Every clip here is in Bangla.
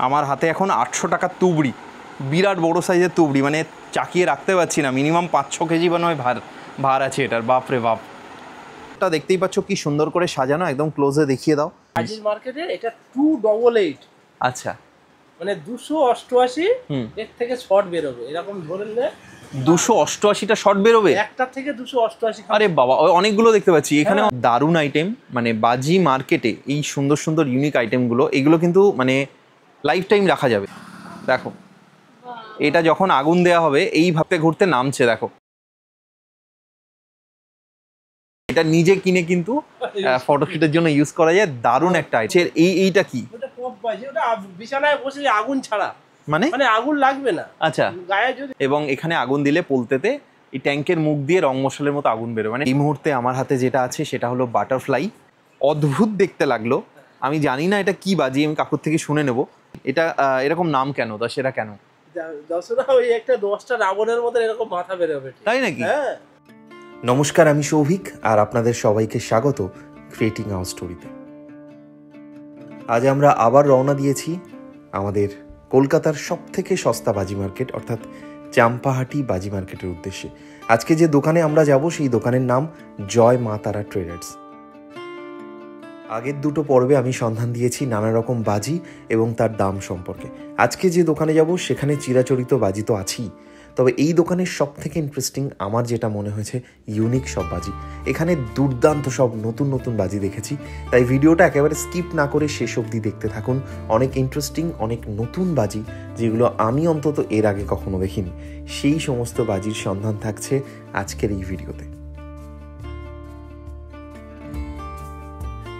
আমার হাতে এখন 800 টাকার তুবড়ি, বিরাট বড় সাইজের তুবড়ি, মানে চাকিয়ে রাখতে পারছি না, মিনিমাম 5-6 কেজি বা নয় ভার আছে এটার। বাপরে বাপ, এটা দেখতেই পাচ্ছ কি সুন্দর করে সাজানো, একদম ক্লোজে দেখিয়ে দাও। বাজির মার্কেটে এটা 288। আচ্ছা, মানে 288 এর থেকে শর্ট বেরোবে, এরকম ধরে নিলে 288টা শর্ট বেরোবে একটা থেকে 288। আরে বাবা, অনেকগুলো দেখতে পাচ্ছি এখানে। দারুণ আইটেম, মানে বাজি মার্কেটে এই সুন্দর সুন্দর ইউনিক আইটেমগুলো, এগুলো কিন্তু মানে লাইফ টাইম রাখা যাবে। দেখো এটা যখন আগুন দেওয়া হবে এইভাবে ঘুরতে নামছে, দেখো এটা নিজে কিনে কিন্তু ফটোশুটের জন্য ইউজ করা যায়। দারুণ একটা আইটেম। এইটা কি? ওটা পপ বাজি, ওটা বিছানায় বসে আগুন ছাড়া, মানে আগুন লাগবে না। আচ্ছা, গায়ে যদি এবং এখানে আগুন দিলে পোলতেতে এই ট্যাঙ্কের মুখ দিয়ে রং মশালের মতো আগুন বেরোয়। মানে এই মুহূর্তে আমার হাতে যেটা আছে সেটা হলো বাটারফ্লাই। অদ্ভুত দেখতে লাগলো, আমি জানি না এটা কি বাজি, আমি কাকুর থেকে শুনে নেব। এটা এরকম নাম কেন, দশেরা কেন? দশরা ওই একটা 10টা রাবণের মতো এরকম মাথা বেরোবে, তাই নাকি? হ্যাঁ। নমস্কার, আমি সৌভিক, আর আপনাদের সবাইকে স্বাগত ক্রিয়েটিং আওয়ার স্টোরিতে। আজ আমরা আবার রওনা দিয়েছি আমাদের কলকাতার সবথেকে সস্তা বাজি মার্কেট অর্থাৎ চাম্পাহাটি বাজি মার্কেটের উদ্দেশ্যে। আজকে যে দোকানে আমরা যাব সেই দোকানের নাম জয় মা তারা ট্রেডার্স। আগের দুটো পর্বে আমি সন্ধান দিয়েছি নানা রকম বাজি এবং তার দাম সম্পর্কে। আজকে যে দোকানে যাব সেখানে চিরাচরিত বাজি তো আছেই, তবে এই দোকানের সব থেকে ইন্টারেস্টিং আমার যেটা মনে হয়েছে ইউনিক সব বাজি। এখানে দুর্দান্ত সব নতুন নতুন বাজি দেখেছি, তাই ভিডিওটা একেবারে স্কিপ না করে শেষ অবধি দেখতে থাকুন। অনেক ইন্টারেস্টিং, অনেক নতুন বাজি যেগুলো আমি অন্তত এর আগে কখনো দেখিনি, সেই সমস্ত বাজির সন্ধান থাকছে আজকের এই ভিডিওতে।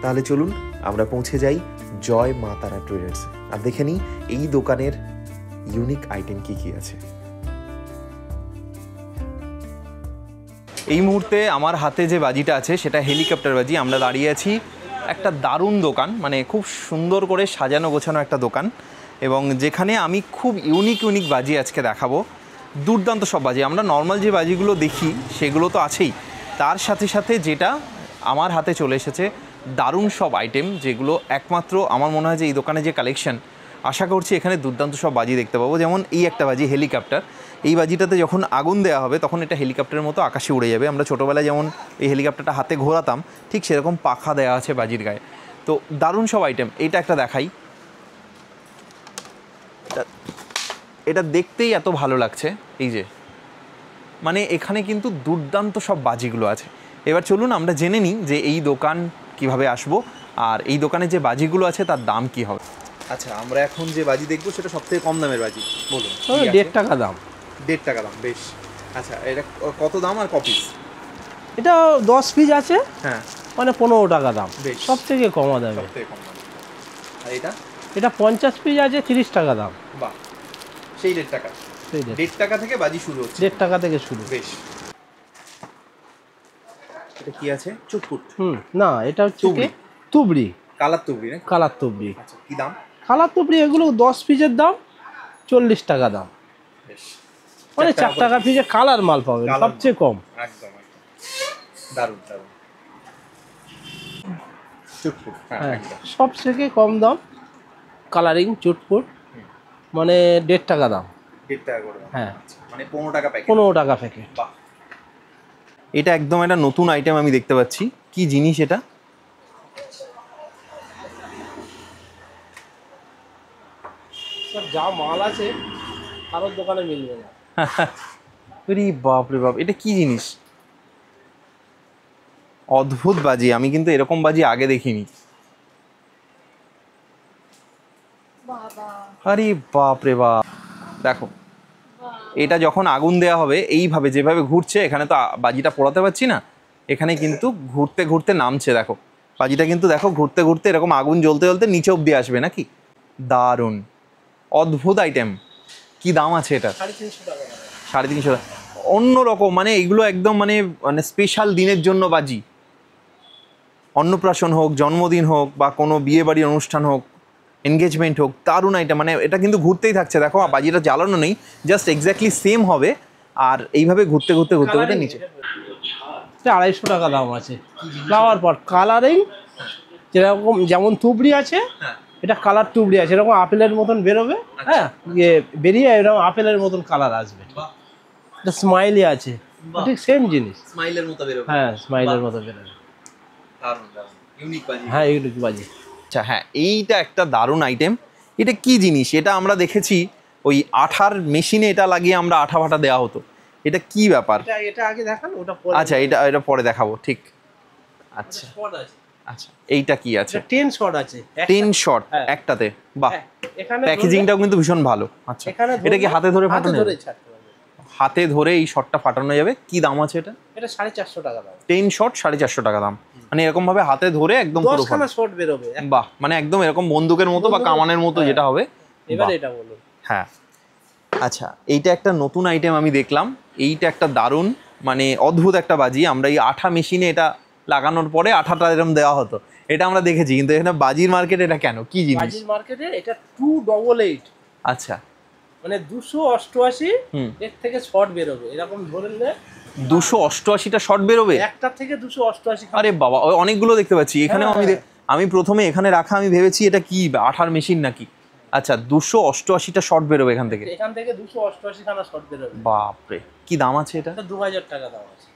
তাহলে চলুন আমরা পৌঁছে যাই জয় মা তারা ট্রেডার্স আর দেখে নিই এই দোকানের ইউনিক আইটেম কি কি আছে। এই মুহূর্তে আমার হাতে যে বাজিটা আছে সেটা হেলিকপ্টার বাজি। আমরা দাঁড়িয়ে আছি একটা দারুণ দোকান, মানে খুব সুন্দর করে সাজানো গোছানো একটা দোকান, এবং যেখানে আমি খুব ইউনিক বাজি আজকে দেখাবো। দুর্দান্ত সব বাজি। আমরা নর্মাল যে বাজিগুলো দেখি সেগুলো তো আছেই, তার সাথে সাথে যেটা আমার হাতে চলে এসেছে দারুণ সব আইটেম, যেগুলো একমাত্র আমার মনে হয় যে এই দোকানে যে কালেকশন, আশা করছি এখানে দুর্দান্ত সব বাজি দেখতে পাবো। যেমন এই একটা বাজি হেলিকপ্টার, এই বাজিটাতে যখন আগুন দেওয়া হবে তখন এটা হেলিকপ্টারের মতো আকাশে উড়ে যাবে। আমরা ছোটোবেলায় যেমন এই হেলিকপ্টারটা হাতে ঘোরাতাম, ঠিক সেরকম পাখা দেওয়া আছে বাজির গায়ে। তো দারুণ সব আইটেম। এইটা একটা দেখাই, এটা দেখতেই এত ভালো লাগছে। এই যে মানে এখানে কিন্তু দুর্দান্ত সব বাজিগুলো আছে। এবার চলুন আমরা জেনে নিই যে এই দোকান কিভাবে আসবো আর এই দোকানে যে বাজিগুলো আছে তার দাম কি হবে। আচ্ছা, আমরা এখন যে বাজি দেখবো সেটা সবথেকে কম দামের বাজি, বলুন। 1.5 টাকা দাম। 1.5 টাকা দাম, বেশ। আচ্ছা, এটা কত দাম আর কপিস? এটা 10 পিস আছে, হ্যাঁ, মানে 15 টাকা দাম, বেশ। সব থেকে কম দামে। সবথেকে কম দাম। আর এটা 50 পিস আছে, 30 টাকা দাম। বাহ, সেই 1.5 টাকা। 1.5 টাকা থেকে বাজি শুরু হচ্ছে। 1.5 টাকা থেকে শুরু, বেশ। এটা কি আছে? চুটপুট? না, এটা হচ্ছে তুবড়ি, কালার তুবড়ি না? কালার তুবড়ি। আচ্ছা, কি দাম? কালার তুবড়ি এগুলো 10 পিসের দাম 40 টাকা দাম। বেশ, মানে 4 টাকা পিসে কালার মাল পাবেন, সবচেয়ে কম। একদম দারুণ দারুণ চুটপুট। হ্যাঁ, সব থেকে কম দাম কালারিং চুটপুট, মানে 1.5 টাকা দাম। 1.5 টাকা করে দাম? হ্যাঁ, মানে 15 টাকা প্যাকেট। 15 টাকা প্যাকেট। বাহ, এটা একদম একটা নতুন আইটেম আমি দেখতে পাচ্ছি। কি জিনিস এটা? যা মাল আছে কারোর দোকানে মিলবে না। আরে বাপ রে বাপ, এটা কি জিনিস? অদ্ভুত বাজি, আমি কিন্তু এরকম বাজি আগে দেখিনি। আরে বাপ রে বাপ, দেখো এটা যখন আগুন দেওয়া হবে এইভাবে যেভাবে ঘুরছে, এখানে তো বাজিটা পোড়াতে পারছি না, এখানে কিন্তু ঘুরতে ঘুরতে নামছে। দেখো বাজিটা কিন্তু দেখো ঘুরতে ঘুরতে এরকম আগুন জ্বলতে জ্বলতে নিচে অব্দি আসবে নাকি। দারুণ অদ্ভুত আইটেম। কি দাম আছে এটা? 350 টাকা। 350 টাকা। অন্যরকম, মানে এগুলো একদম মানে স্পেশাল দিনের জন্য বাজি, অন্নপ্রাশন হোক, জন্মদিন হোক, বা কোনো বিয়ে বাড়ির অনুষ্ঠান হোক, এনগেজমেন্ট হোক, দারুণ আইটেম। মানে এটা কিন্তু ঘুরতেই থাকছে, দেখো বাজিটা জ্বালানো নেই, জাস্ট এক্স্যাক্টলি সেম হবে আর এইভাবে ঘুরতে ঘুরতে ঘুরতে ঘুরতে নিচে। 250 টাকা দাম আছে। ফ্লাওয়ার পট কালারিং, যেরকম যেমন তুবড়ি আছে এটা কালার টুবড়ি আছে, এরকম আপেলের মতন বেরোবে। হ্যাঁ, বেরিয়ে এরকম আপেলের মতন কালার আসবে। এটা স্মাইলি আছে, ঠিক সেম জিনিস, স্মাইলের মতো বেরোবে। হ্যাঁ স্মাইলের মতো বেরোবে। দারুণ দারুণ ইউনিক বাজি। হ্যাঁ ইউনিক বাজি। আচ্ছা হ্যাঁ, এইটা একটা দারুণ আইটেম। এটা কি জিনিস? এটা আমরা দেখেছি ওই আঠার মেশিনে এটা লাগিয়ে আমরা আঠা ফাটা দেওয়া হতো। এটা কি ব্যাপার? এটা আগে দেখান, ওটা পরে। আচ্ছা, এটা পরে দেখাবো, ঠিক। আচ্ছা শট আছে। আচ্ছা, এইটা কি আছে? 10 শট আছে, 10 শট একটাতে। বাহ, এখানে প্যাকেজিংটাও কিন্তু ভীষণ ভালো। আচ্ছা, এটা কি হাতে ধরে ফাটানো যাবে? হাতে ধরে এই শটটা ফাটানো যাবে। কি দাম আছে এটা? এটা 450 টাকা দাম। 10 শট 450 টাকা দাম। মানে এরকম ভাবে হাতে ধরে একদম পুরো 10খানা শট বেরোবে। বাহ, মানে একদম এরকম বন্দুকের মতো বা কামানের মতো যেটা হবে। এবার এটা বলুন। হ্যাঁ, আচ্ছা, এইটা একটা নতুন আইটেম আমি দেখলাম। এইটা একটা দারুণ, মানে অদ্ভুত একটা বাজি। আমরা এই আঠা মেশিনে এটা লাগানোর পরে আঠাটা এরকম দেওয়া হতো, এটা আমরা দেখেছি। কিন্তু এখানে বাজির মার্কেটে এটা কেন, কি জিনিস? বাজির মার্কেটে এটা 288, আচ্ছা, মানে 288 এর থেকে শট বেরোবে। এরকম ধরলে 288টা শট বেরোবে একটা থেকে 288। আরে বাবা, অনেকগুলো দেখতে পাচ্ছি এখানেও। আমি প্রথমে এখানে রাখা আমি ভেবেছি এটা কি আঠার মেশিন নাকি। আচ্ছা, 288টা শট বেরোবে এখান থেকে। 288 খানা শট বেরোবে। বাপরে, কি দাম আছে এটা? 2000 টাকা দাম আছে।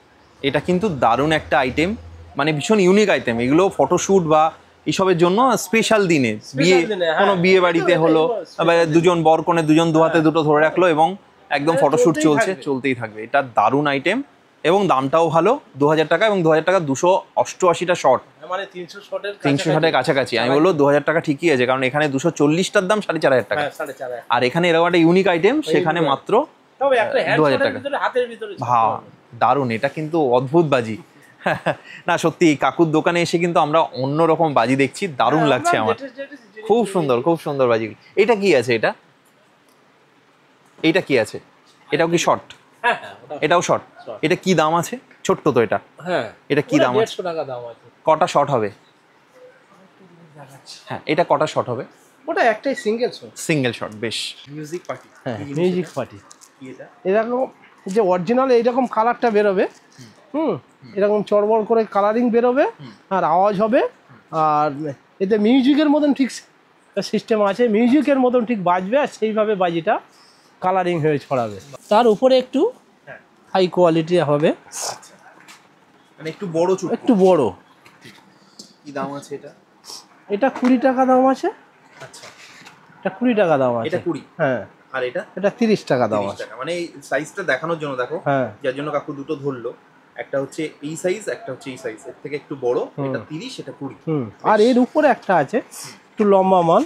এটা কিন্তু দারুণ একটা আইটেম, মানে ভীষণ ইউনিক আইটেম। এগুলো ফটোশ্যুট বা এইসবের জন্য স্পেশাল দিনে, বিয়ে, কোনো বিয়ে বাড়িতে হলো, দুজন বর কনে দুজন দু হাতে দুটো ধরে রাখলো এবং একদম ফটোশ্যুট চলতেই থাকবে। এটা দারুণ আইটেম এবং দামটাও ভালো। 2000 টাকা এবং 2000 টাকা 288টা শট, মানে 300 শটের কাছাকাছি। আমি বলবো 2000 টাকা ঠিকই আছে, কারণ এখানে 240টার দাম 4500 টাকা। আর এখানে এরকম একটা ইউনিক আইটেম, সেখানে মাত্র 2000 টাকা। হ্যাঁ, দারুণ। এটা কিন্তু অদ্ভুত বাজি। না সত্যি, কাকুর দোকানে এসে কিন্তু আমরা অন্যরকম বাজি দেখছি, দারুণ লাগছে আমার। খুব সুন্দর, খুব সুন্দর বাজি। এটা কি আছে? এটা কি আছে? এটাও কি শর্ট? এটাও শর্ট। এটা কি দাম আছে? ছোট্ট তো এটা। হ্যাঁ, এটা কি দাম আছে? 150 টাকা দাম আছে। কটা শট হবে? হ্যাঁ, এটা কটা শট হবে? ওটা একটাই সিঙ্গেল শট। Single shot. বেশ। Music party. হ্যাঁ, মিউজিক পার্টি। এরকম যে অরিজিনাল এইরকম কালারটা বেরোবে, এরকম চড়বড় করে কালারিং বেরোবে আর আওয়াজ হবে। আর এতে মিউজিকের মতন ঠিক সিস্টেম আছে, মিউজিকের মতন ঠিক বাজবে আর সেইভাবে বাজিটা কালারিং হয়ে ছড়াবে। তার উপরে একটু হাই কোয়ালিটি হবে, মানে একটু বড় চুপ, একটু বড়। কি দাম আছে এটা? এটা 20 টাকা দাম আছে। আচ্ছা, এটা 20 টাকা দাম আছে। এটা 20? হ্যাঁ। আর এটা? এটা 30 টাকা দাম আছে। মানে এই সাইজটা দেখানোর জন্য দেখো, হ্যাঁ, যার জন্য কাকু দুটো ধরলো। একটা হচ্ছে এই সাইজ, একটা হচ্ছে এই সাইজ, এর থেকে একটু বড়। এটা 30, এটা 20। আর এর উপরে একটা আছে একটু লম্বা মাল,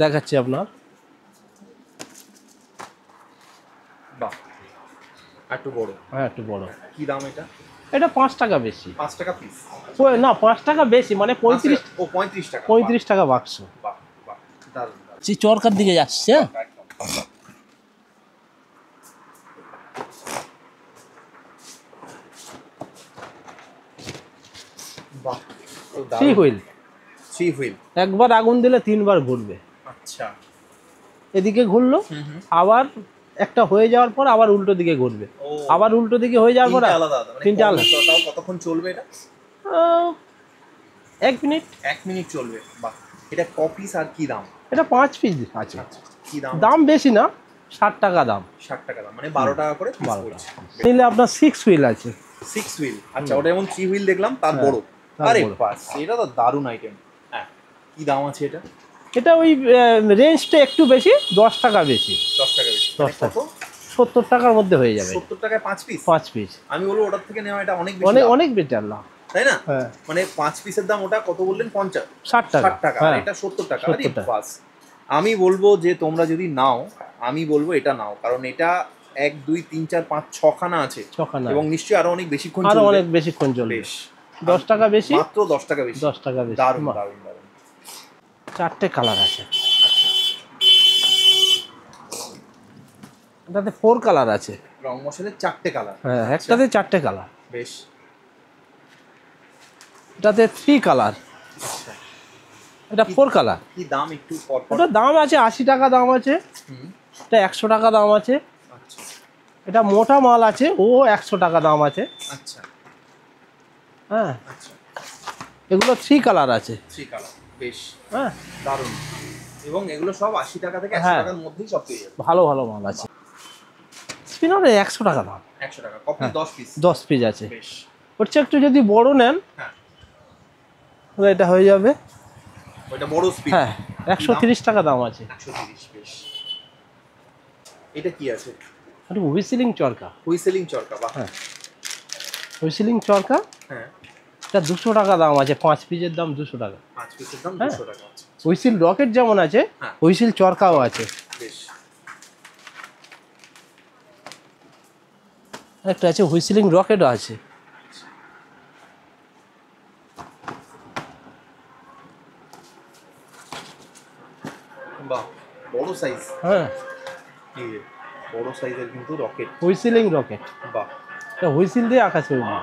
দেখাচ্ছি আপনার। বাহ, একটু বড়। হ্যাঁ, একটু বড়। কি দাম এটা? এটা 5 টাকা বেশি। 5 টাকা পিস? না, 5 টাকা বেশি, মানে 35। ও 35 টাকা। 35 টাকা বাক্স। বাহ বাহ, দারুণ। চরকার দিকে যাচ্ছে। বাহ, থ্রি হুইল। একবার আগুন দিলে 3 বার ঘুরবে। আচ্ছা, এদিকে ঘুরলো, আবার একটা হয়ে যাওয়ার পর আবার উল্টো দিকে ঘুরবে, আবার উল্টো দিকে হয়ে যাওয়ার পর তিনটা আলাদা। কতক্ষণ চলবে এটা? 1 মিনিট। 1 মিনিট চলবে। বাহ, এটা ক পিস আর কি দাম? এটা 5 পিস আছে। কি দাম? দাম বেশি না, 60 টাকা দাম। 60 টাকা দাম, মানে 12 টাকা করে পিস পড়ছে। নিলে আপনার 6 হুইল আছে। 6 হুইল। আচ্ছা, ওটা যেমন 3 হুইল দেখলাম, তার বড়। আরে বাস, এটা তো দারুণ আইটেম। হ্যাঁ, কি দাম আছে এটা? এটা ওই রেঞ্জটা একটু বেশি, 10 টাকা বেশি। 10 টাকা বেশি। 10 টাকা, 70 টাকার মধ্যে হয়ে যাবে। 70 টাকায় 5 পিস? 5 পিস। আমি বলবো ওটার থেকে নেওয়া এটা অনেক বেশি, অনেক বেটার না, তাই না? হ্যাঁ, মানে 5 পিসের দাম ওটা কত বললেন? 50, 60 টাকা। 60 টাকা। আর এটা 70 টাকা। আরে বাস, আমি বলবো যে তোমরা যদি নাও, আমি বলবো এটা নাও, কারণ এটা 1 2 3 4 5 6 খানা আছে এবং নিশ্চয়ই আরো অনেক বেশিক্ষণ চলবে। আরো অনেক বেশিক্ষণ চলবে। 10 টাকা বেশি, মাত্র 10 টাকা বেশি। 10 টাকা বেশি। দারুণ দারুণ দারুণ। 4টে কালার আছে। এটাতে 4 কালার আছে। রং মশালের 4টে কালার? হ্যাঁ, একটাতে 4টে কালার। বেশ। এটাতে 3 কালার। এটা 4 কালার। কি দাম একটু পর পর? এটা দাম আছে 80 টাকা দাম আছে। এটা 100 টাকা দাম আছে। আচ্ছা, এটা মোটা মাল আছে, ও 100 টাকা দাম আছে। আচ্ছা, হ্যাঁ, আচ্ছা। এগুলো 3 কালার আছে। 3 কালার। বেশ হ্যাঁ দারুণ। এবং এগুলো সব 80 টাকা থেকে 100 হ্যাঁ। টাকার মধ্যেই সব পেয়ে যাবে। ভালো ভালো মাল আছে। স্পিনারে 100 টাকা দাম, 100 টাকা কপি 10 পিস। 10 পিস আছে। বেশ ওর চেয়ে একটু যদি বড় নেন হ্যাঁ, তাহলে এটা হয়ে যাবে, ওইটা বড় স্পিন। হ্যাঁ 130 টাকা দাম আছে। 130। বেশ, এটা কি আছে? একটু হুইসেলিং চরকা, হুইসেলিং চরকা। বাহ, হ্যাঁ হুইসেলিং চরকা, হ্যাঁ। এটা 200 টাকা দাম আছে, 5 পিসের দাম 200 টাকা। 5 পিসের দাম হ্যাঁ। 200 টাকা আছে। হুইসেল রকেট যেমন আছে, হ্যাঁ। হুইসেল চরকাও আছে। বেশ, একটা আছে হুইসেলিং রকেটও আছে। বাহ, বড় সাইজ। হ্যাঁ এই যে বড় সাইজের কিন্তু রকেট। হুইসেলিং রকেট, বাহ, এটা হুইসেল দিয়ে আকাশে উড়বে।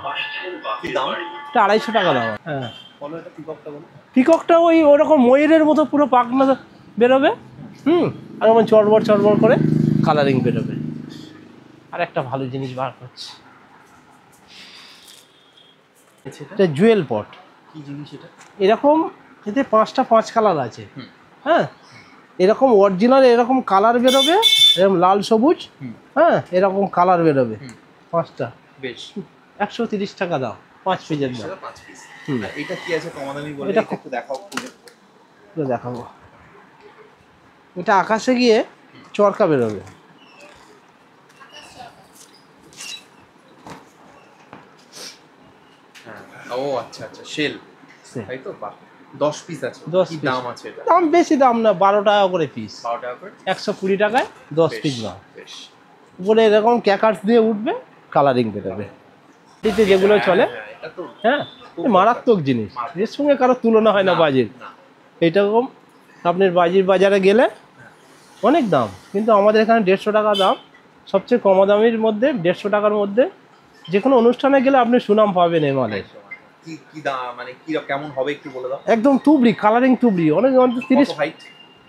কি দাম? এটা 250 টাকা দাম। হ্যাঁ বলো এটা পিককটা বলো। পিককটা ওই ওরকম ময়ূরের মতো পুরো পাখনা বেরোবে, আর যেমন চড়বড় চড়বড় করে কালারিং বেরোবে। আর একটা ভালো জিনিস বার করছি, এটা জুয়েল পট। কি জিনিস এটা? এরকম এতে 5টা 5 কালার আছে। হ্যাঁ এরকম অরিজিনাল এরকম কালার বেরোবে, এরকম লাল সবুজ, হ্যাঁ এরকম কালার বেরোবে 5টা। বেশ, 130 টাকা দাম, 5 পিসের দাম। 5 পিস। হুম। আর এটা কি আছে কমাদামি বলে? এটা এটা একটু দেখাও খুলে। এটা দেখাবো, এটা আকাশে গিয়ে চরকা বেরোবে। হ্যাঁ, ও আচ্ছা আচ্ছা, শেল, তাই তো? বাহ, 10 পিস আছে। 10 কি piece। দাম আছে এটা? দাম বেশি দাম না, 12 টাকা করে পিস, 12 টাকা করে। 120 টাকায় 10 পিস দাম। বেশ, উপরে এরকম ক্যাকার্স দিয়ে উঠবে, কালারিং বেরোবে। এতে যেগুলো চলে, হ্যাঁ, এটা তো হ্যাঁ এ মারাত্মক জিনিস, এর সঙ্গে কারো তুলনা হয় না বাজির। না। এইরকম আপনার বাজির বাজারে গেলে অনেক দাম, কিন্তু আমাদের এখানে 150 টাকা দাম। সবচেয়ে কম দামের মধ্যে 150 টাকার মধ্যে যে কোনো অনুষ্ঠানে গেলে আপনি সুনাম পাবেন এই মালের। কি কি দাম মানে কি কেমন হবে একটু বলে দাও। একদম তুবড়ি, কালারিং তুবড়ি, অনেক 30 কত হাইট?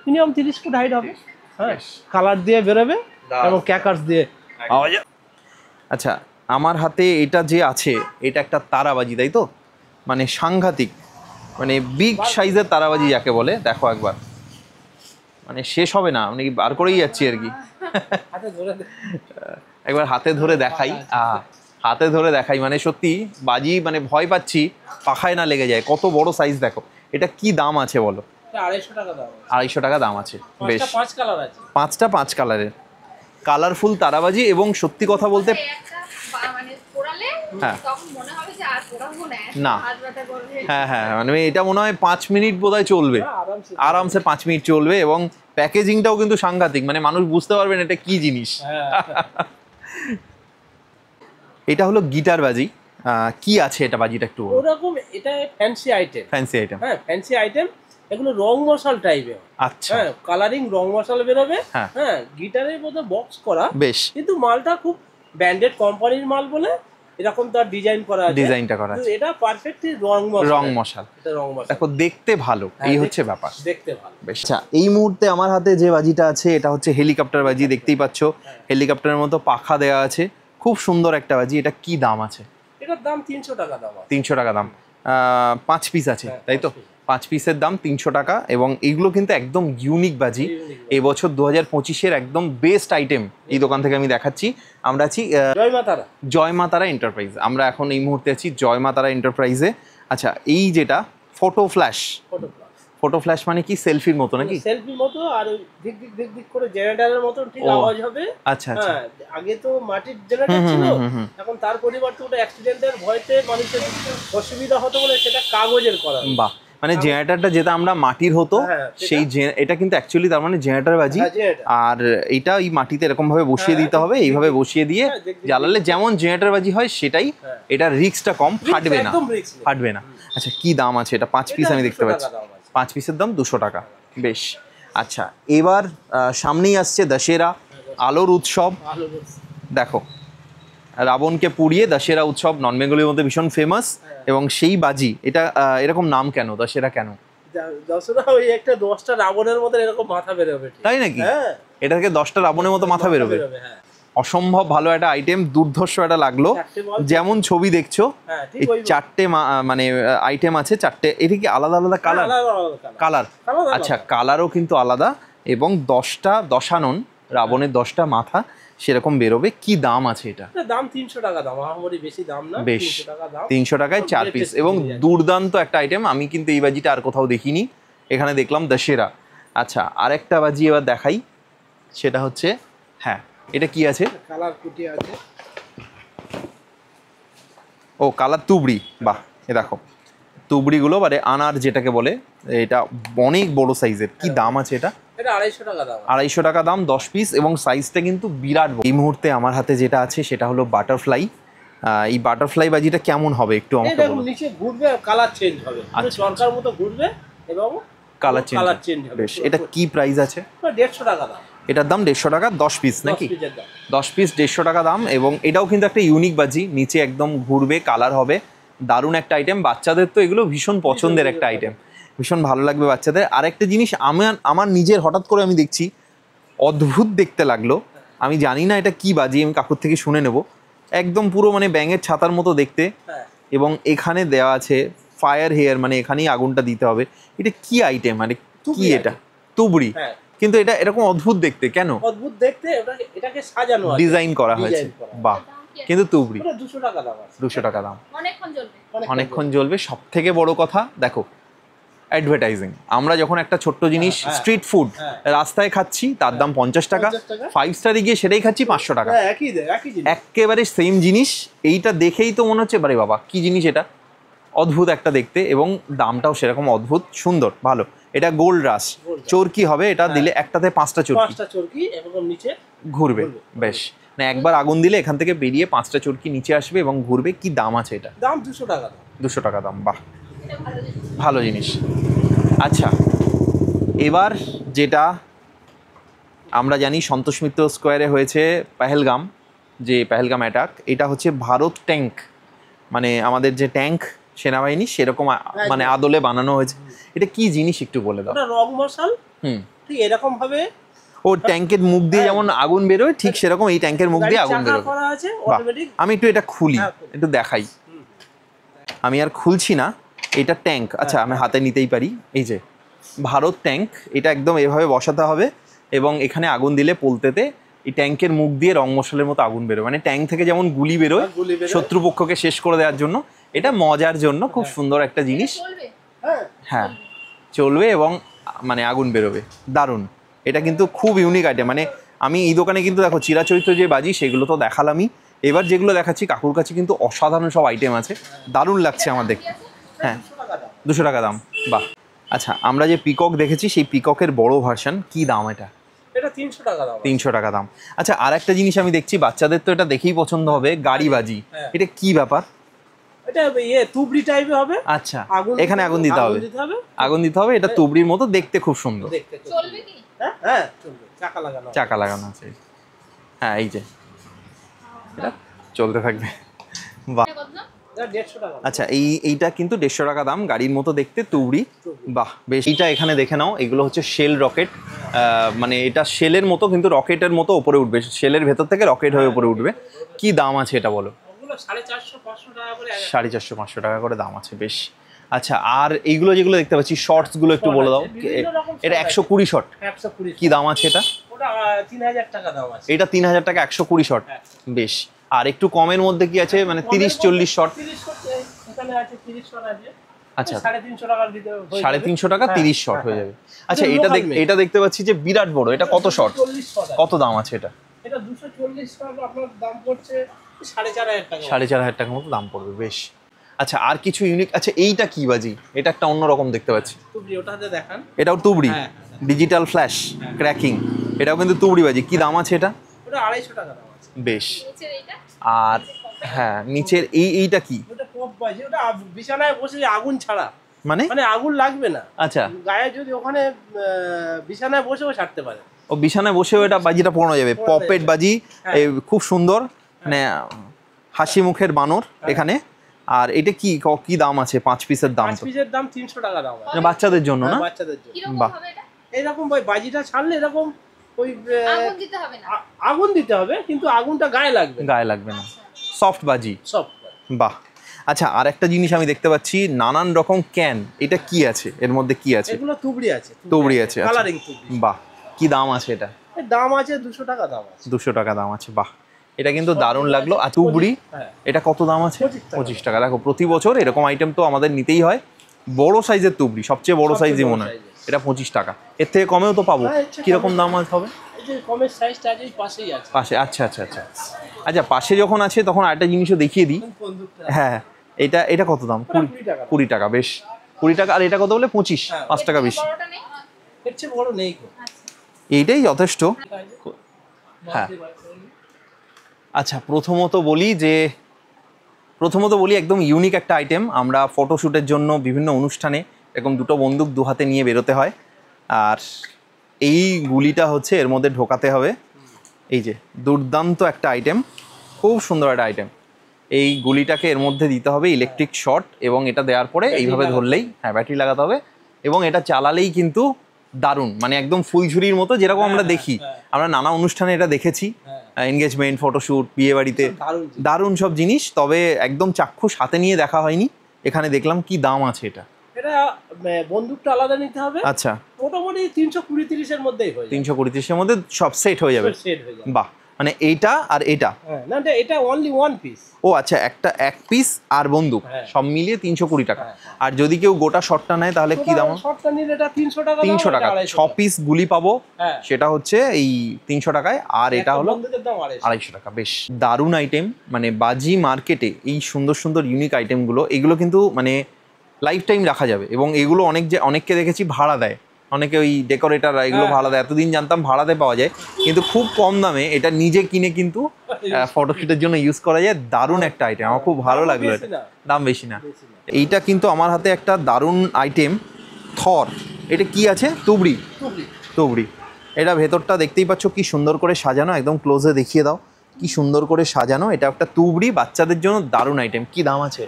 মিনিমাম 30 ফুট হাইট হবে। হ্যাঁ বেশ। কালার দিয়ে বেরোবে দারুণ। এবং ক্যাকার্স দিয়ে আওয়াজ। আচ্ছা, আমার হাতে এটা যে আছে এটা একটা তারাবাজি, তাই তো? মানে সাংঘাতিক, মানে বিগ সাইজের তারাবাজি যাকে বলে। দেখো একবার, মানে শেষ হবে না, মানে বার করেই যাচ্ছি আর কি। হাতে ধরে একবার হাতে ধরে দেখাই, হাতে ধরে দেখাই, মানে সত্যি বাজি, মানে ভয় পাচ্ছি পাখায় না লেগে যায়, কত বড় সাইজ দেখো। এটা কি দাম আছে বলো? 250 টাকা দাম। 250 টাকা দাম আছে। বেশ, 5 কালার আছে। 5টা 5 কালারের কালারফুল তারাবাজি। এবং সত্যি কথা বলতে হ্যাঁ না, হ্যাঁ হ্যাঁ, মানে এটা মনে হয় 5 মিনিট বোধহয় চলবে, আরামসে 5 মিনিট চলবে। এবং প্যাকেজিংটাও কিন্তু সাংঘাতিক, মানে মানুষ বুঝতে পারবেন এটা কি জিনিস। এটা হলো গিটার বাজি। কি আছে এটা বাজিটা একটু বলো। ওরকম এটা ফ্যান্সি আইটেম, ফ্যান্সি আইটেম। হ্যাঁ ফ্যান্সি আইটেম। এগুলো রং মশাল টাইপের। আচ্ছা, হ্যাঁ কালারিং রং মশাল বেরোবে। হ্যাঁ। হ্যাঁ গিটারের মতো বক্স করা, বেশ, কিন্তু মালটা খুব ব্র্যান্ডেড কোম্পানির মাল বলে এরকম তার ডিজাইন করা আছে। ডিজাইনটা করা আছে। কিন্তু এটা পারফেক্টলি রং মশাল। রং মশাল, এটা রং মশাল। দেখো দেখতে ভালো, এই হচ্ছে ব্যাপার। দেখতে ভালো। বেশ, আচ্ছা এই মুহূর্তে আমার হাতে যে বাজিটা আছে এটা হচ্ছে হেলিকপ্টার বাজি। দেখতেই পাচ্ছ হেলিকপ্টারের মতো পাখা দেওয়া আছে, খুব সুন্দর একটা বাজি। এটা কি দাম আছে? এটার দাম 300 টাকা দাম আছে। 300 টাকা দাম। 5 পিস আছে, তাই তো? 5 পিসের দাম 300 টাকা। এবং এইগুলো কিন্তু একদম ইউনিক বাজি। এবছর 2025-এর একদম বেস্ট আইটেম এই দোকান থেকে আমি দেখাচ্ছি। আমরা আছি জয় মা তারা, জয় মা তারা এন্টারপ্রাইজ। আমরা এখন এই মুহূর্তে আছি জয় মা তারা এন্টারপ্রাইজে। আচ্ছা, এই যেটা photo flash, photo flash. Photo flash মানে কি সেলফির মতো নাকি? সেলফির মতো, আর ওই দিক দিক দিক দিক করে জেনারেটরের মতো ঠিক ও, আওয়াজ হবে। আচ্ছা আচ্ছা। হ্যাঁ আগে তো মাটির জেনারেটর ছিল, এখন তার পরিবর্তে ওটা অ্যাক্সিডেন্টের ভয়তে মানুষের অসুবিধা হতো বলে সেটা কাগজের করা। বাহ, মানে জেনারেটরটা যেটা আমরা মাটির হতো, হ্যাঁ, সেই এটা কিন্তু অ্যাকচুয়ালি তার মানে জেনারেটর বাজি। হ্যাঁ, generator। আর এইটা এই মাটিতে এরকম ভাবে বসিয়ে দিতে হবে, এইভাবে বসিয়ে দিয়ে হ্যাঁ, জ্বালালে যেমন জেনারেটর বাজি হয় সেটাই। হ্যাঁ। এটা রিস্কটা কম, ফাটবে না, একদম risk নেই। ফাটবে না। আচ্ছা, কি দাম আছে এটা? 5 পিস আমি দেখতে 200 পাচ্ছি, টাকা দাম আছে। 5 পিসের দাম 200 টাকা। বেশ, আচ্ছা এবার সামনেই আসছে দশেরা, আলোর উৎসব। ভালো বলছি। দেখো, রাবণকে পুড়িয়ে দশেরা উৎসব নন বেঙ্গলির মধ্যে ভীষণ ফেমাস। এবং সেই বাজি এটা এরকম নাম কেন, দশেরা কেন? দশরা ওই একটা 10টা রাবণের মতো এরকম মাথা বেরোবে। তাই নাকি? হ্যাঁ এটা থেকে 10টা রাবণের মতো মাথা বেরোবে। হ্যাঁ অসম্ভব ভালো একটা আইটেম, দুর্ধর্ষ একটা লাগলো। যেমন ছবি দেখছো এই চারটে মানে আইটেম আছে, চারটে। এটা কি আলাদা আলাদা কালার? কালার, আচ্ছা কালারও কিন্তু আলাদা। এবং 10টা দশানন রাবণের 10টা মাথা সেরকম বেরোবে। কি দাম আছে এটা? দাম 300 টাকা দাম, আহামরি বেশি দাম না, বেশ 300 টাকা দাম। 300 টাকায় 4 পিস এবং দুর্দান্ত একটা আইটেম। আমি কিন্তু এই বাজিটা আর কোথাও দেখিনি, এখানে দেখলাম দশেরা। আচ্ছা আরেকটা বাজি এবার দেখাই, সেটা হচ্ছে হ্যাঁ এটা কি আছে? কালার কুটি আছে। ও কালার তুবড়ি, বাহ এ দেখো তুবড়িগুলো মানে আনার যেটাকে বলে, এটা অনেক বড় সাইজের। কি দাম আছে এটা? এটা 250 টাকা দাম। 250 টাকা দাম, 10 পিস এবং সাইজটা কিন্তু বিরাট বড়। এই মুহূর্তে আমার হাতে যেটা আছে সেটা হলো বাটারফ্লাই। এই বাটারফ্লাই বাজিটা কেমন হবে একটু আমাকে বলুন। নিচে ঘুরবে, কালার চেঞ্জ হবে, চরকার মতো ঘুরবে এবং কালার চেঞ্জ হবে। বেশ, এটা কি প্রাইস আছে? 150 টাকা দাম। এটার দাম 150 টাকা, 10 পিস নাকি? 10 পিস 150 টাকা দাম। এবং এটাও কিন্তু একটা ইউনিক বাজি, নিচে একদম ঘুরবে, কালার হবে, দারুণ একটা আইটেম। বাচ্চাদের তো এগুলো ভীষণ পছন্দের একটা আইটেম, ভীষণ ভালো লাগবে বাচ্চাদের। আরেকটা জিনিস আমার নিজের হঠাৎ করে আমি দেখছি অদ্ভুত দেখতে লাগলো, আমি জানি না এটা কি বাজি, আমি কাকুর থেকে শুনে নেব। একদম পুরো মানে ব্যাঙের ছাতার মতো দেখতে, এবং এখানে দেওয়া আছে ফায়ার হেয়ার, মানে এখানেই আগুনটা দিতে হবে। এটা কি আইটেম, মানে কি এটা? তুবড়ি, কিন্তু এটা এরকম অদ্ভুত দেখতে কেন? অদ্ভুত দেখতে, এটাকে সাজানো আছে, ডিজাইন করা হয়েছে, বাহ। কিন্তু তুবড়ি 200 টাকা দাম আছে। 200 টাকা দাম, অনেকক্ষণ জ্বলবে। সব থেকে বড় কথা দেখো অ্যাডভার্টাইজিং। আমরা যখন একটা ছোট্ট জিনিস স্ট্রিট ফুড রাস্তায় খাচ্ছি তার দাম 50 টাকা, 5 স্টারে গিয়ে সেটাই খাচ্ছি 500 টাকা, একেবারে সেম জিনিস। এইটা দেখেই তো মনে হচ্ছে বারে বাবা কি জিনিস এটা, অদ্ভুত একটা দেখতে, এবং দামটাও সেরকম অদ্ভুত সুন্দর ভালো। এটা গোল্ড রাশ চরকি হবে, এটা দিলে একটাতে 5টা চরকি এবং নিচে ঘুরবে। বেশ, না একবার আগুন দিলে এখান থেকে বেরিয়ে 5টা চরকি নিচে আসবে এবং ঘুরবে। কি দাম আছে এটা? দাম 200 টাকা। 200 টাকা দাম, বাহ ভালো জিনিস। আচ্ছা এবার যেটা আমরা জানি সন্তোষ মিত্র স্কোয়ারে হয়েছে পেহেলগাম, যে পেহেলগাম অ্যাটাক, এটা হচ্ছে ভারত ট্যাঙ্ক, মানে আমাদের যে ট্যাঙ্ক সেনাবাহিনী সেরকম মানে আদলে বানানো হয়েছে। এটা কি জিনিস একটু বলে দাও। এটা রং মশাল, ঠিক এরকম ভাবে ও ট্যাঙ্কের মুখ দিয়ে যেমন আগুন বেরোয় ঠিক সেরকম এই ট্যাঙ্কের মুখ দিয়ে আগুন বেরোবে। আমি একটু এটা খুলি, একটু দেখাই। আমি আর খুলছি না, এটা ট্যাঙ্ক। আচ্ছা আমি হাতে নিতেই পারি। এই যে ভারত ট্যাঙ্ক, এটা একদম এভাবে বসাতে হবে এবং এখানে আগুন দিলে পোলতেতে এই ট্যাঙ্কের মুখ দিয়ে রং মশালের মতো আগুন বেরোয়। মানে ট্যাঙ্ক থেকে যেমন গুলি বেরোয় শত্রুপক্ষকে শেষ করে দেওয়ার জন্য, এটা মজার জন্য খুব সুন্দর একটা জিনিস। হ্যাঁ চলবে এবং মানে আগুন বেরোবে, দারুণ। এটা কিন্তু খুব ইউনিক আইটেম। মানে আমি এই দোকানে কিন্তু দেখো চিরাচরিত যে বাজি সেগুলো তো দেখালামই, এবার যেগুলো দেখাচ্ছি কাকুর কাছে কিন্তু অসাধারণ সব আইটেম আছে, দারুণ লাগছে আমার দেখতে। হ্যাঁ 200 টাকা দাম, বাহ। আচ্ছা আমরা যে পিকক দেখেছি সেই পিককের বড় ভার্সন, কি দাম এটা? এটা 300 টাকা দাম। 300 টাকা দাম। আচ্ছা আর একটা জিনিস আমি দেখছি বাচ্চাদের তো এটা দেখেই পছন্দ হবে, গাড়ি বাজি। এটা কি ব্যাপার? এটা তুবড়ি টাইপের হবে। আচ্ছা এখানে আগুন দিতে হবে, আগুন দিতে হবে। এটা তুবড়ির মতো দেখতে, খুব সুন্দর। চলবে কি? হ্যাঁ চলবে, চাকা লাগানো আছে। হ্যাঁ এই যে এটা চলতে থাকবে, বাহ। আচ্ছা এইটা কিন্তু 150 টাকা দাম, গাড়ির মতো দেখতে তুবড়ি, বাহ বেশ। এইটা এখানে দেখে নাও, এগুলো হচ্ছে শেল রকেট, মানে এটা শেলের মতো কিন্তু রকেটের মতো ওপরে উঠবে, শেলের ভেতর থেকে রকেট হয়ে ওপরে উঠবে। কি দাম আছে এটা বলো? 450-500 টাকা করে দাম আছে, বেশ। আচ্ছা আর এইগুলো যেগুলো দেখতে পাচ্ছি শর্টস গুলো একটু বলে দাও। এটা 120 শট, কি দাম আছে এটা? 3000 টাকা দাম আছে। এটা 3000 টাকা 120 শট, বেশ। আর একটু কমের মধ্যে কি আছে, মানে 30-40 শট? এখানে আছে 30 শট আছে। আচ্ছা 350 টাকার ভিতরে 350 টাকা 30 শট হয়ে যাবে। আচ্ছা এটা দেখতে পাচ্ছি যে বিরাট বড়, এটা কত শট, কত দাম আছে এটা? এটা 240 শট, আপনার দাম পড়ছে 4500 টাকা, 4500 টাকার মতো দাম পড়বে, বেশ। আচ্ছা আর কিছু ইউনিক, আচ্ছা এইটা কি বাজি? এটা একটা অন্যরকম দেখতে পাচ্ছি, তুবড়ি, ওটাতে দেখান। এটাও তুবড়ি, ডিজিটাল ফ্ল্যাশ ক্র্যাকিং, এটাও কিন্তু তুবড়ি বাজি। কি দাম আছে এটা? ওটা 250 টাকা দাম আছে, বেশ। আর হ্যাঁ নিচের এইটা কি? ওটা পপ বাজি, ওটা বিছানায় বসে আগুন ছাড়া, মানে আগুন লাগবে না। আচ্ছা গায়ে যদি ওখানে বিছানায় বসেও ছাড়তে পারে, ও বিছানায় বসেও এটা বাজিটা পড়ানো যাবে। পপেট বাজি, খুব সুন্দর, মানে হাসি মুখের বানর এখানে। আর এটা কি কি দাম আছে? 5 পিসের দাম? 5 পিসের দাম 300 টাকা দাম আছে, বাচ্চাদের জন্য না? বাচ্চাদের জন্য, বাহ। এরকম ভাই বাজিটা ছাড়লে এরকম ওই আগুন দিতে হবে না। আগুন দিতে হবে, কিন্তু আগুনটা গায়ে লাগবে না। গায়ে লাগবে না, সফট বাজি। সব বাহ। আচ্ছা, আর একটা জিনিস আমি দেখতে পাচ্ছি, নানান রকম ক্যান। এটা কি আছে, এর মধ্যে কি আছে? এগুলো তুবড়ি আছে, তুবড়ি আছে, আচ্ছা। কালারিং তুবড়ি। বাহ, কি দাম আছে এটা? এর দাম আছে 200 টাকা দাম আছে। 200 টাকা দাম আছে, বাহ। এটা কিন্তু দারুণ লাগলো। আর তুবড়ি, হ্যাঁ। এটা কত দাম আছে? 25 টাকা। দেখো, প্রতি বছর এরকম আইটেম তো আমাদের নিতেই হয়। বড় সাইজের তুবড়ি, সবচেয়ে বড় সাইজই মনে হয়। এটা 25 টাকা। এর থেকে কমেও তো পাবো। হ্যাঁ, এর কিরকম দাম আছে হবে? এই যে কমের সাইজটা আছে এই পাশেই আছে। পাশে, আচ্ছা আচ্ছা আচ্ছা। আচ্ছা, পাশে যখন আছে তখন আরেকটা জিনিসও দেখিয়ে দিই। বন্দুকটা হ্যাঁ, এটা কত দাম? 20 টাকা। 20 টাকা, বেশ। 20 টাকা। আর এটা কত বলে? 25, হ্যাঁ। 5 টাকা বেশি। বড়টা নেই? এর চেয়ে বড় নেই গো। এইটাই যথেষ্ট। হ্যাঁ। আচ্ছা, প্রথমত বলি একদম ইউনিক একটা আইটেম। আমরা ফটোশ্যুটের জন্য বিভিন্ন অনুষ্ঠানে এরকম দুটো বন্দুক দু হাতে নিয়ে বেরোতে হয়। আর এই গুলিটা হচ্ছে এর মধ্যে ঢোকাতে হবে। এই যে দুর্দান্ত একটা আইটেম, খুব সুন্দর একটা আইটেম। এই গুলিটাকে এর মধ্যে দিতে হবে, ইলেকট্রিক শর্ট, এবং এটা দেওয়ার পরে এইভাবে ধরলেই, হ্যাঁ, ব্যাটারি লাগাতে হবে, এবং এটা চালালেই কিন্তু দারুণ, মানে একদম ফুলঝুরির মতো, যেরকম আমরা দেখি। আমরা নানা অনুষ্ঠানে এটা দেখেছি, এনগেজমেন্ট, ফটোশ্যুট, বিয়ে বাড়িতে, দারুণ সব জিনিস। তবে একদম চাক্ষুষ হাতে নিয়ে দেখা হয়নি, এখানে দেখলাম। কি দাম আছে এটা? এটা বন্দুকটা আলাদা নিতে হবে। আচ্ছা, মোটামুটি 320-30 এর মধ্যেই হয়ে যাবে। 330 এর মধ্যে সব সেট হয়ে যাবে। সেট হয়ে যাবে। বাহ, মানে এইটা আর এটা। হ্যাঁ, না এটা অনলি ওয়ান পিস। ও আচ্ছা, এক পিস আর বন্দুক, হ্যাঁ। সব মিলিয়ে 320 টাকা। হ্যাঁ। আর যদি কেউ গোটা শটটা নেয় তাহলে কি দাম? শর্টটা নিলে এটা 300 টাকা। 300 টাকা। 6 পিস গুলি পাবো, হ্যাঁ। সেটা হচ্ছে এই 300 টাকায়। আর এটা হলো বন্দুকের দাম 250 টাকা। বেশ দারুণ আইটেম। মানে বাজি মার্কেটে এই সুন্দর সুন্দর ইউনিক আইটেমগুলো, এগুলো কিন্তু মানে লাইফ টাইম রাখা যাবে। এবং এগুলো অনেককে দেখেছি ভাড়া দেয়, অনেকে ওই ডেকোরেটাররা এগুলো ভাড়া দেয়। এতদিন জানতাম ভাড়াতে পাওয়া যায়, কিন্তু খুব কম দামে এটা নিজে কিনে কিন্তু ফটোশুটের জন্য ইউজ করা যায়। দারুণ একটা আইটেম, আমার খুব ভালো লাগলো এটা। দাম বেশি না। এইটা কিন্তু আমার হাতে একটা দারুণ আইটেম, থর। এটা কি আছে? তুবড়ি। এটা ভেতরটা দেখতেই পাচ্ছ কি সুন্দর করে সাজানো, একদম ক্লোজে দেখিয়ে দাও কি সুন্দর করে সাজানো। এটা একটা তুবড়ি, বাচ্চাদের জন্য দারুণ আইটেম। কি দাম আছে?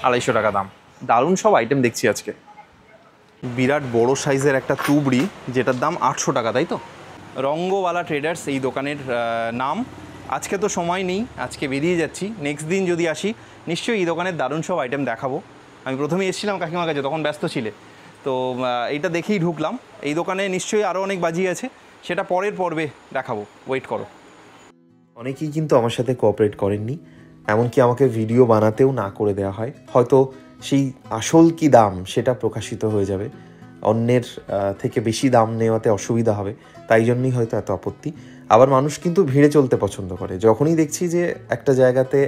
250 টাকা দাম। দারুণ সব আইটেম দেখছি আজকে। বিরাট বড় সাইজের একটা তুবড়ি, যেটার দাম 800 টাকা, তাই তো? রঙ্গওয়ালা ট্রেডার্স এই দোকানের নাম। আজকে তো সময় নেই, আজকে বেরিয়ে যাচ্ছি। নেক্সট দিন যদি আসি, নিশ্চয়ই এই দোকানের দারুণ সব আইটেম দেখাবো। আমি প্রথমে এসেছিলাম কাকিমার কাছে, তখন ব্যস্ত ছিলে, তো এইটা দেখেই ঢুকলাম। এই দোকানে নিশ্চয়ই আরও অনেক বাজি আছে, সেটা পরের পর্বে দেখাবো, ওয়েট করো। অনেকেই কিন্তু আমার সাথে কোঅপারেট করেননি, এমনকি আমাকে ভিডিও বানাতেও না করে দেওয়া হয়। হয়তো সেই আসল কি দাম সেটা প্রকাশিত হয়ে যাবে, অন্যের থেকে বেশি দাম নেওয়াতে অসুবিধা হবে, তাই জন্যই হয়তো এত আপত্তি। আবার মানুষ কিন্তু ভিড়ে চলতে পছন্দ করে। যখনই দেখছি যে একটা জায়গাতে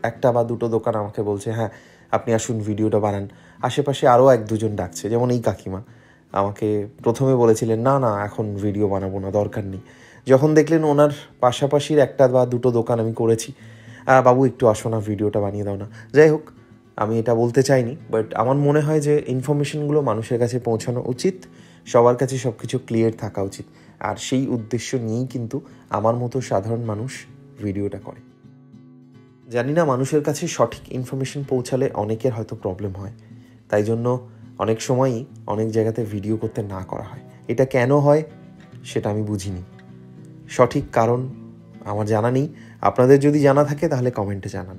একটা বা দুটো দোকান আমাকে বলছে হ্যাঁ আপনি আসুন ভিডিওটা বানান, আশেপাশে আরও 1-2 জন ডাকছে। যেমন এই কাকিমা আমাকে প্রথমে বলেছিলেন না এখন ভিডিও বানাবো না, দরকার নেই। যখন দেখলেন ওনার পাশাপাশির একটা বা দুটো দোকান আমি করেছি, বাবু একটু আসো না, ভিডিওটা বানিয়ে দাও না। যাই হোক, আমি এটা বলতে চাইনি, বাট আমার মনে হয় যে ইনফরমেশনগুলো মানুষের কাছে পৌঁছানো উচিত, সবার কাছে সব কিছু ক্লিয়ার থাকা উচিত। আর সেই উদ্দেশ্য নিয়েই কিন্তু আমার মতো সাধারণ মানুষ ভিডিওটা করে। জানি না মানুষের কাছে সঠিক ইনফরমেশন পৌঁছালে অনেকের হয়তো প্রবলেম হয়, তাই জন্য অনেক সময়ই অনেক জায়গাতে ভিডিও করতে না করা হয়। এটা কেন হয় সেটা আমি বুঝিনি, সঠিক কারণ আমার জানা নেই। আপনাদের যদি জানা থাকে তাহলে কমেন্টে জানান।